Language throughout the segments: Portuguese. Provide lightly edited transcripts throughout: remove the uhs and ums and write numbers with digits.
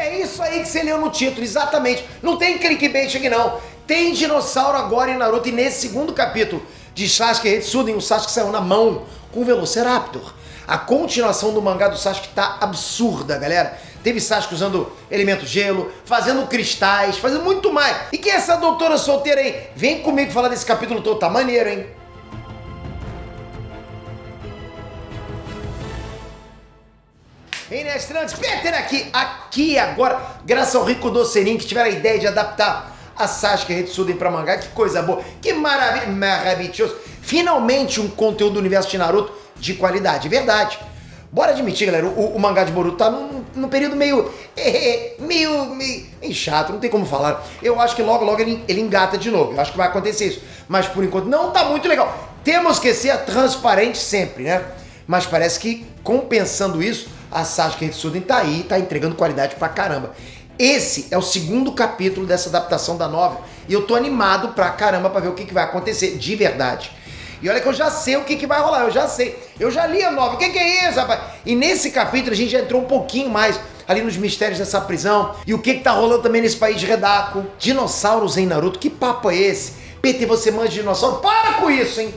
É isso aí que você leu no título, exatamente. Não tem clickbait aqui não. Tem dinossauro agora em Naruto e nesse segundo capítulo de Sasuke Retsuden, o Sasuke saiu na mão com o Velociraptor. A continuação do mangá do Sasuke tá absurda, galera. Teve Sasuke usando elemento gelo, fazendo cristais, fazendo muito mais. E quem é essa doutora solteira aí? Vem comigo falar desse capítulo todo, tá maneiro, hein? Ei, Nestrantes, Peter aqui agora, graças ao Rico Doceirinho que tiveram a ideia de adaptar a Sasuke Retsuden pra mangá, que coisa boa, que maravilhoso. Finalmente um conteúdo do universo de Naruto de qualidade, verdade. Bora admitir, galera, o mangá de Boruto tá num período meio chato, não tem como falar. Eu acho que logo ele engata de novo, eu acho que vai acontecer isso. Mas por enquanto não tá muito legal. Temos que ser transparente sempre, né? Mas parece que compensando isso, a Sasuke Retsuden tá aí, tá entregando qualidade pra caramba. Esse é o segundo capítulo dessa adaptação da novela e eu tô animado pra caramba pra ver o que vai acontecer de verdade. E olha que eu já sei o que vai rolar, eu já sei. Eu já li a novela, o que é isso, rapaz? E nesse capítulo a gente já entrou um pouquinho mais ali nos mistérios dessa prisão e o que tá rolando também nesse país de Redaco. Dinossauros em Naruto, que papo é esse? PT, você manja de dinossauro? Para com isso, hein?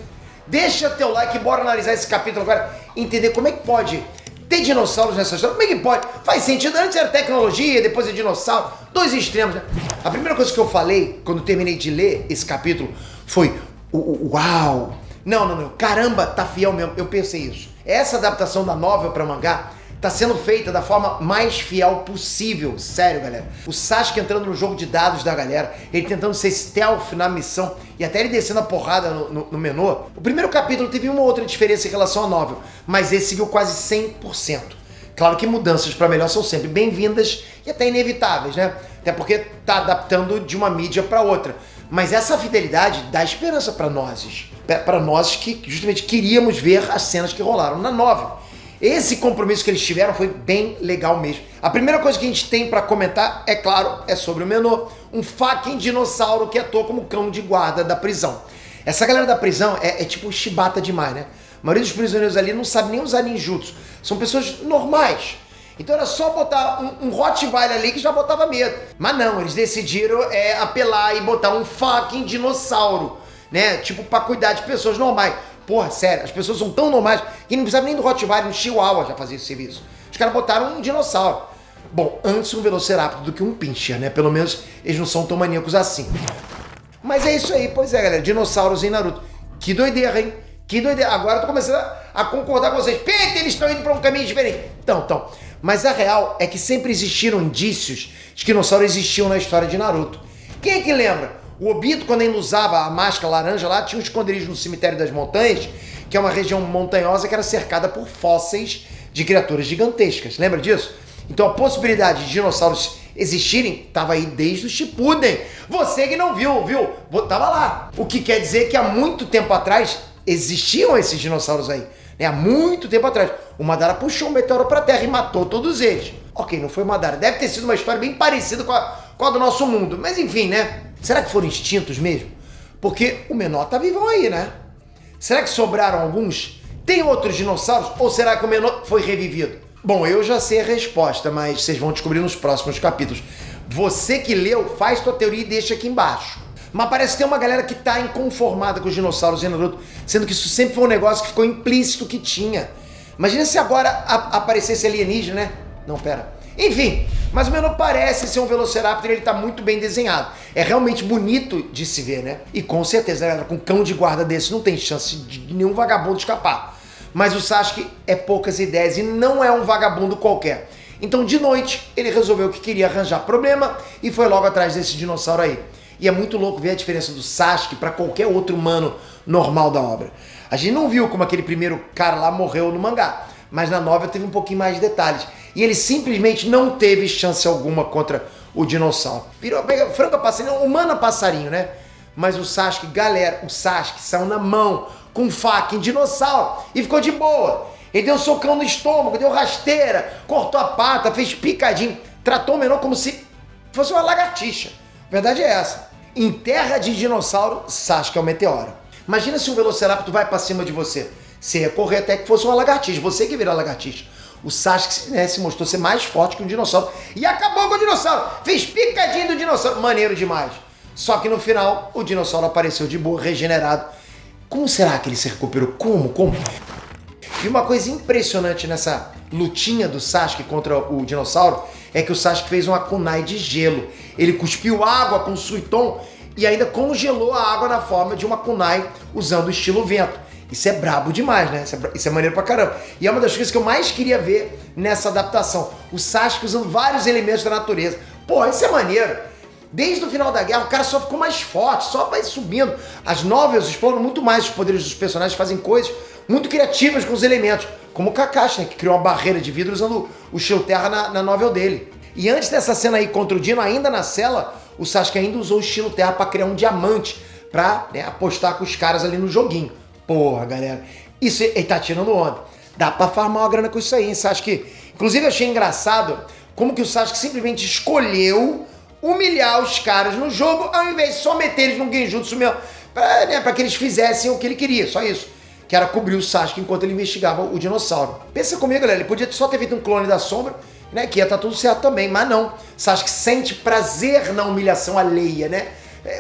Deixa teu like e bora analisar esse capítulo agora, entender como é que pode ter dinossauros nessa história. Como é que pode? Faz sentido, antes era tecnologia, depois é dinossauro, dois extremos, né? A primeira coisa que eu falei quando terminei de ler esse capítulo foi uau! Não, caramba, tá fiel mesmo, eu pensei isso. Essa adaptação da novela pra mangá tá sendo feita da forma mais fiel possível, sério, galera. O Sasuke entrando no jogo de dados da galera, ele tentando ser stealth na missão e até ele descendo a porrada no menor. O primeiro capítulo teve uma outra diferença em relação à novela, mas esse seguiu quase 100%. Claro que mudanças pra melhor são sempre bem-vindas e até inevitáveis, né? Até porque tá adaptando de uma mídia pra outra. Mas essa fidelidade dá esperança pra nós que justamente queríamos ver as cenas que rolaram na novela. Esse compromisso que eles tiveram foi bem legal mesmo. A primeira coisa que a gente tem pra comentar, é claro, é sobre o Menor, um fucking dinossauro que atua como cão de guarda da prisão. Essa galera da prisão é tipo chibata demais, né? A maioria dos prisioneiros ali não sabe nem usar ninjutsu. São pessoas normais. Então era só botar um Rottweiler ali que já botava medo. Mas não, eles decidiram apelar e botar um fucking dinossauro, né? Tipo, pra cuidar de pessoas normais. Porra, sério, as pessoas são tão normais que não precisava nem do Rottweiler, um Chihuahua já fazia esse serviço. Os caras botaram um dinossauro. Bom, antes um Velociraptor do que um Pinscher, né? Pelo menos eles não são tão maníacos assim. Mas é isso aí, pois é, galera, dinossauros em Naruto. Que doideira, hein? Que doideira. Agora eu tô começando a concordar com vocês. Peter, eles estão indo pra um caminho diferente. Então. Mas a real é que sempre existiram indícios de que dinossauros existiam na história de Naruto. Quem é que lembra? O Obito, quando ainda usava a máscara laranja lá, tinha um esconderijo no cemitério das montanhas, que é uma região montanhosa que era cercada por fósseis de criaturas gigantescas. Lembra disso? Então a possibilidade de dinossauros existirem estava aí desde o Shippuden. Você que não viu? Tava lá. O que quer dizer que há muito tempo atrás existiam esses dinossauros aí. Há muito tempo atrás. O Madara puxou um meteoro pra Terra e matou todos eles. Ok, não foi o Madara. Deve ter sido uma história bem parecida com a do nosso mundo. Mas enfim, né? Será que foram extintos mesmo? Porque o Menor tá vivão aí, né? Será que sobraram alguns? Tem outros dinossauros? Ou será que o Menor foi revivido? Bom, eu já sei a resposta, mas vocês vão descobrir nos próximos capítulos. Você que leu, faz tua teoria e deixa aqui embaixo. Mas parece que tem uma galera que tá inconformada com os dinossauros em Naruto, sendo que isso sempre foi um negócio que ficou implícito que tinha. Imagina se agora aparecesse alienígena, né? Não, pera. Enfim, mas o Menor parece ser um Velociraptor e ele tá muito bem desenhado. É realmente bonito de se ver, né? E com certeza, galera, com um cão de guarda desse não tem chance de nenhum vagabundo escapar. Mas o Sasuke é poucas ideias e não é um vagabundo qualquer. Então, de noite, ele resolveu que queria arranjar problema e foi logo atrás desse dinossauro aí. E é muito louco ver a diferença do Sasuke para qualquer outro humano normal da obra. A gente não viu como aquele primeiro cara lá morreu no mangá, mas na novela teve um pouquinho mais de detalhes. E ele simplesmente não teve chance alguma contra o dinossauro. Virou franca passarinho, humana passarinho, né? Mas o Sasuke, galera, o Sasuke saiu na mão com faca em dinossauro e ficou de boa. Ele deu um socão no estômago, deu rasteira, cortou a pata, fez picadinho, tratou o Menor como se fosse uma lagartixa. A verdade é essa. Em terra de dinossauro, Sasuke é o meteoro. Imagina se um Velociraptor vai pra cima de você. Você ia correr até que fosse uma lagartixa, você que vira lagartixa. o Sasuke, né, se mostrou ser mais forte que o dinossauro e acabou com o dinossauro. Fez picadinho do dinossauro. Maneiro demais. Só que no final, o dinossauro apareceu de boa, regenerado. Como será que ele se recuperou? Como? E uma coisa impressionante nessa lutinha do Sasuke contra o dinossauro é que o Sasuke fez uma kunai de gelo. Ele cuspiu água com o Suiton e ainda congelou a água na forma de uma kunai usando o estilo vento. Isso é brabo demais, né? Isso é maneiro pra caramba. E é uma das coisas que eu mais queria ver nessa adaptação. O Sasuke usando vários elementos da natureza. Pô, isso é maneiro. Desde o final da guerra, o cara só ficou mais forte, só vai subindo. As novels exploram muito mais os poderes dos personagens, fazem coisas muito criativas com os elementos. Como o Kakashi, né, que criou uma barreira de vidro usando o Shield Terra na novel dele. E antes dessa cena aí contra o Dino, ainda na cela, o Sasuke ainda usou o Shield Terra pra criar um diamante, pra, né, apostar com os caras ali no joguinho. Porra, galera, isso ele tá tirando onda. Dá pra farmar uma grana com isso aí, hein, Sasuke? Inclusive, eu achei engraçado como que o Sasuke simplesmente escolheu humilhar os caras no jogo, ao invés de só meter eles num genjutsu mesmo, pra que eles fizessem o que ele queria, só isso. Que era cobrir o Sasuke enquanto ele investigava o dinossauro. Pensa comigo, galera, ele podia só ter feito um clone da sombra, né, que ia estar tudo certo também, mas não. Sasuke sente prazer na humilhação alheia, né?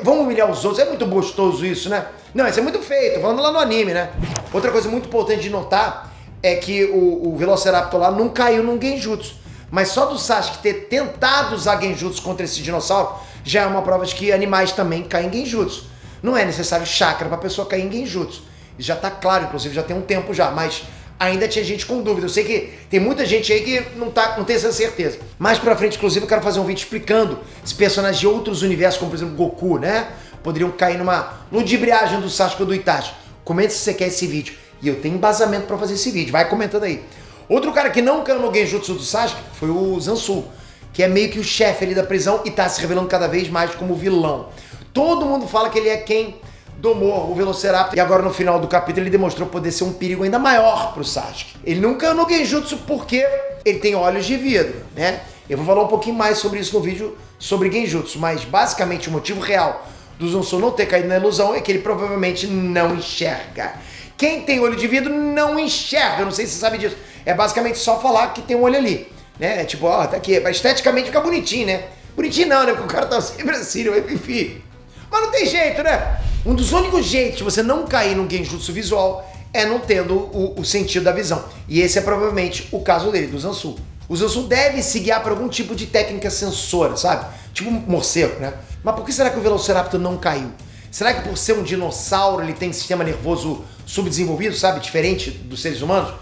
Vamos humilhar os outros, é muito gostoso isso, né? Não, isso é muito feio, tô falando lá no anime, né? Outra coisa muito importante de notar é que o Velociraptor lá não caiu num genjutsu. Mas só do Sasuke ter tentado usar genjutsu contra esse dinossauro já é uma prova de que animais também caem em genjutsu. Não é necessário chakra pra pessoa cair em genjutsu. Isso já tá claro, inclusive já tem um tempo já, mas ainda tinha gente com dúvida. Eu sei que tem muita gente aí que não tem essa certeza. Mais pra frente, inclusive, eu quero fazer um vídeo explicando se personagens de outros universos, como por exemplo Goku, né, poderiam cair numa ludibriagem do Sasuke ou do Itachi. Comente se você quer esse vídeo. E eu tenho embasamento pra fazer esse vídeo, vai comentando aí. Outro cara que não caiu no genjutsu do Sasuke foi o Zansu, que é meio que o chefe ali da prisão e tá se revelando cada vez mais como vilão. Todo mundo fala que ele é quem domou o Velociraptor e agora no final do capítulo ele demonstrou poder ser um perigo ainda maior pro Sasuke. Ele não caiu no genjutsu porque ele tem olhos de vidro, né? Eu vou falar um pouquinho mais sobre isso no vídeo sobre genjutsu, mas basicamente o motivo real do Zansu não ter caído na ilusão é que ele provavelmente não enxerga. Quem tem olho de vidro não enxerga, eu não sei se você sabe disso. É basicamente só falar que tem um olho ali, né? É tipo, ó, tá aqui. Esteticamente fica bonitinho, né? Bonitinho não, né? Porque o cara tá sempre assim, enfim. Mas não tem jeito, né? Um dos únicos jeitos de você não cair num genjutsu visual é não tendo o sentido da visão. E esse é provavelmente o caso dele, do Zansu. O Zansu deve se guiar por algum tipo de técnica sensora, sabe? Tipo um morcego, né? Mas por que será que o Velociraptor não caiu? Será que por ser um dinossauro ele tem sistema nervoso subdesenvolvido, sabe? Diferente dos seres humanos?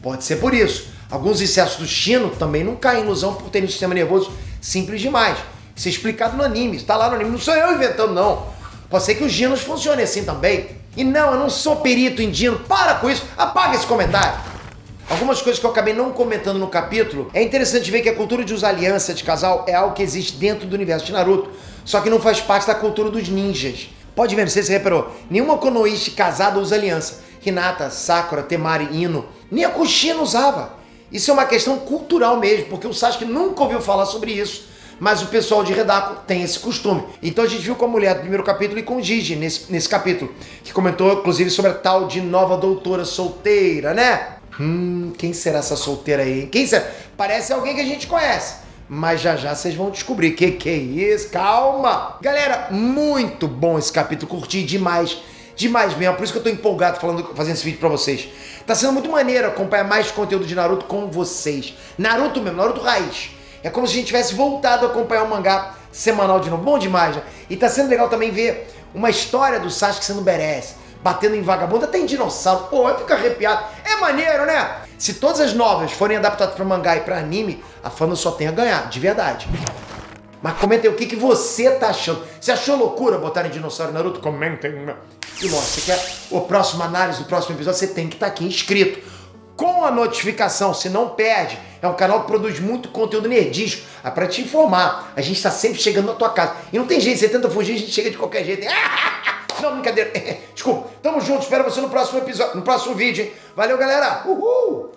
Pode ser por isso. Alguns insetos do Shino também não caem em ilusão por terem um sistema nervoso simples demais. Isso é explicado no anime, está lá no anime. Não sou eu inventando, não. Pode ser que os dinos funcionem assim também. E não, eu não sou perito em dino. Para com isso, apaga esse comentário. Algumas coisas que eu acabei não comentando no capítulo. É interessante ver que a cultura de usar aliança de casal é algo que existe dentro do universo de Naruto, só que não faz parte da cultura dos ninjas. Pode ver, não sei se você reparou, nenhuma Konoichi casada usa aliança. Hinata, Sakura, Temari, Ino, nem a Kushina usava. Isso é uma questão cultural mesmo, porque o Sasuke nunca ouviu falar sobre isso, mas o pessoal de Redaku tem esse costume. Então a gente viu com a mulher do primeiro capítulo e com o Gigi nesse capítulo, que comentou inclusive sobre a tal de nova doutora solteira, né? Quem será essa solteira aí, hein? Quem será? Parece alguém que a gente conhece. Mas já já vocês vão descobrir. Que é isso? Calma! Galera, muito bom esse capítulo. Curti demais. Demais mesmo. Por isso que eu tô empolgado fazendo esse vídeo pra vocês. Tá sendo muito maneiro acompanhar mais conteúdo de Naruto com vocês. Naruto mesmo, Naruto raiz. É como se a gente tivesse voltado a acompanhar o mangá semanal de novo. Bom demais, né? E tá sendo legal também ver uma história do Sasuke sendo badass, batendo em vagabundo, até em dinossauro. Pô, eu fico arrepiado. É maneiro, né? Se todas as novas forem adaptadas pra mangá e pra anime, a fandom só tem a ganhar, de verdade. Mas comenta aí o que você tá achando. Você achou loucura botar em dinossauro Naruto? Comentem. E lógico, você quer a próxima análise do próximo episódio, você tem que estar aqui inscrito. Com a notificação, se não perde. É um canal que produz muito conteúdo nerdístico. É pra te informar. A gente tá sempre chegando na tua casa. E não tem jeito, você tenta fugir, a gente chega de qualquer jeito. Não, brincadeira. Desculpa. Tamo junto, espero você no próximo episódio, no próximo vídeo, hein? Valeu, galera. Uhul!